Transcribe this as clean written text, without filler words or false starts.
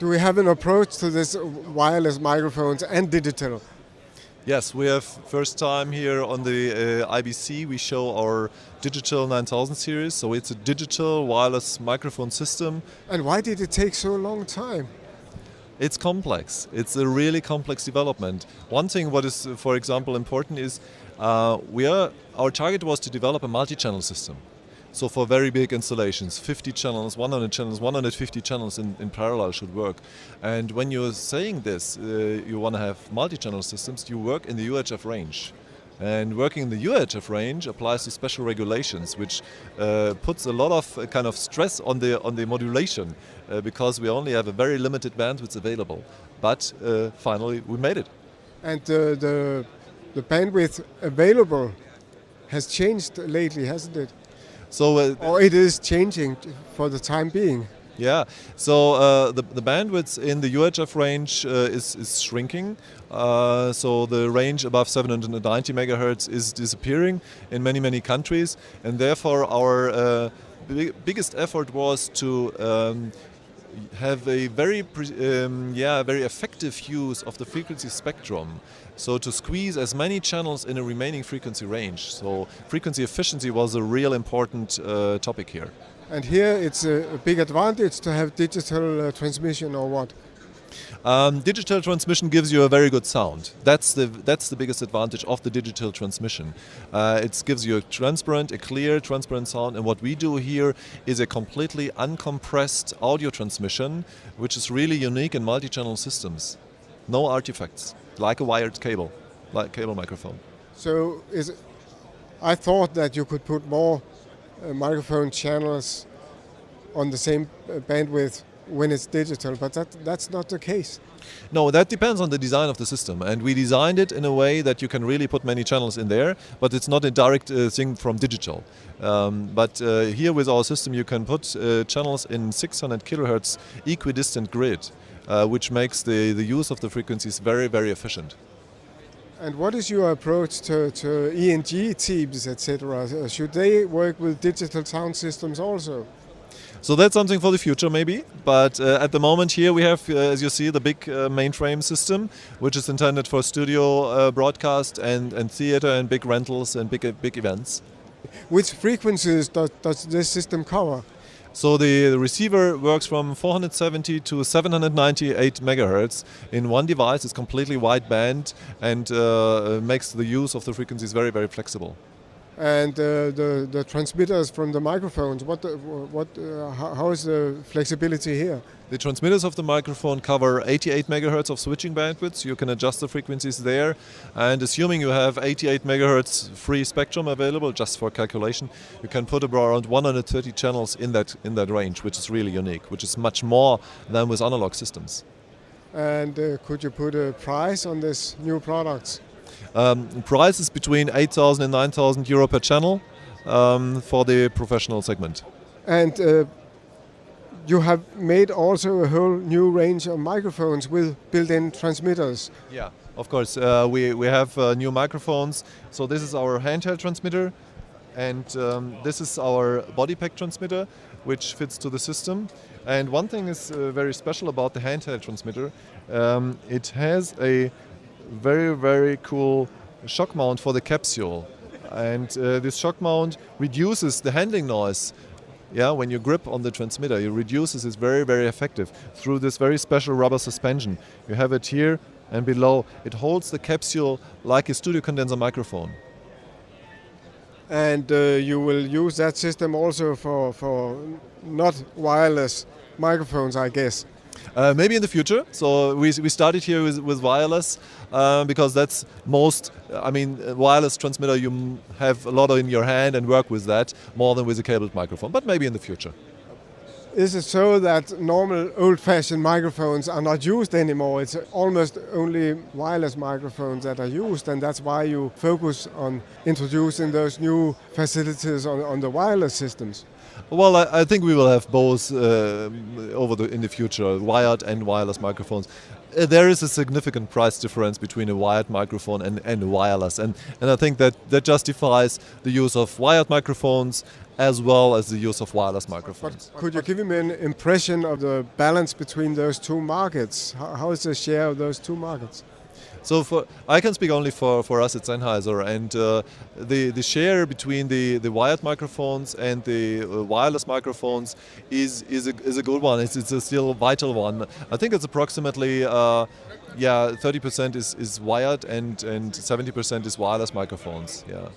Do we have an approach to this wireless microphones and digital? Yes, we have first time here on the IBC. We show our digital 9000 series. So it's a digital wireless microphone system. And why did it take so long time? It's complex. It's a really complex development. One thing what is, for example, important is our target was to develop a multi-channel system. So for very big installations, 50 channels, 100 channels, 150 channels in parallel should work. And when you're saying this, you want to have multi-channel systems, you work in the UHF range. And working in the UHF range applies to special regulations, which puts a lot of kind of stress on the modulation, because we only have a very limited bandwidth available. But finally, we made it. And the bandwidth available has changed lately, hasn't it? So, or it is changing for the time being. Yeah, so the bandwidth in the UHF range is shrinking. So the range above 790 megahertz is disappearing in many countries, and therefore our biggest effort was to have a very effective use of the frequency spectrum. So to squeeze as many channels in a remaining frequency range. So frequency efficiency was a real important topic here. And here it's a big advantage to have digital transmission, or what? Digital transmission gives you a very good sound. That's the biggest advantage of the digital transmission. It gives you a clear, transparent sound. And what we do here is a completely uncompressed audio transmission, which is really unique in multi-channel systems. No artifacts, like a wired cable, like cable microphone. So I thought that you could put more microphone channels on the same bandwidth when it's digital, but that's not the case. No, that depends on the design of the system, and we designed it in a way that you can really put many channels in there, but it's not a direct thing from digital. But here with our system you can put channels in 600 kilohertz equidistant grid, which makes the use of the frequencies very efficient. And what is your approach to ENG teams, etc.? Should they work with digital sound systems also? So that's something for the future maybe, but at the moment here we have, as you see, the big mainframe system, which is intended for studio broadcast and theater and big rentals and big events. Which frequencies does this system cover? So the receiver works from 470 to 798 megahertz in one device. It's completely wideband and makes the use of the frequencies very flexible. And the transmitters from the microphones, how is the flexibility here? The transmitters of the microphone cover 88 megahertz of switching bandwidth. You can adjust the frequencies there, and assuming you have 88 megahertz free spectrum available, just for calculation, you can put around 130 channels in that range, which is really unique, which is much more than with analog systems. And could you put a price on this new products? Price is between 8,000 and 9,000 euro per channel for the professional segment. And you have made also a whole new range of microphones with built-in transmitters. Yeah, of course. We have new microphones. So this is our handheld transmitter, and this is our body pack transmitter, which fits to the system. And one thing is very special about the handheld transmitter. It has a very cool shock mount for the capsule, and this shock mount reduces the handling noise. Yeah, when you grip on the transmitter, it reduces. It's very effective through this very special rubber suspension. You have it here and below. It holds the capsule like a studio condenser microphone. And you will use that system also for not wireless microphones, I guess. Maybe in the future. So we started here with wireless because that's most. I mean, wireless transmitter you have a lot in your hand and work with that more than with a cabled microphone. But maybe in the future. Is it so that normal old-fashioned microphones are not used anymore? It's almost only wireless microphones that are used, and that's why you focus on introducing those new facilities on the wireless systems. Well, I think we will have both in the future, wired and wireless microphones. there is a significant price difference between a wired microphone and a wireless, and I think that justifies the use of wired microphones as well as the use of wireless microphones. But could you give me an impression of the balance between those two markets? How is the share of those two markets? So I can speak only for us at Sennheiser, and the share between the wired microphones and the wireless microphones is a good one. It's a still vital one. I think it's approximately 30% is wired and 70% is wireless microphones. Yeah.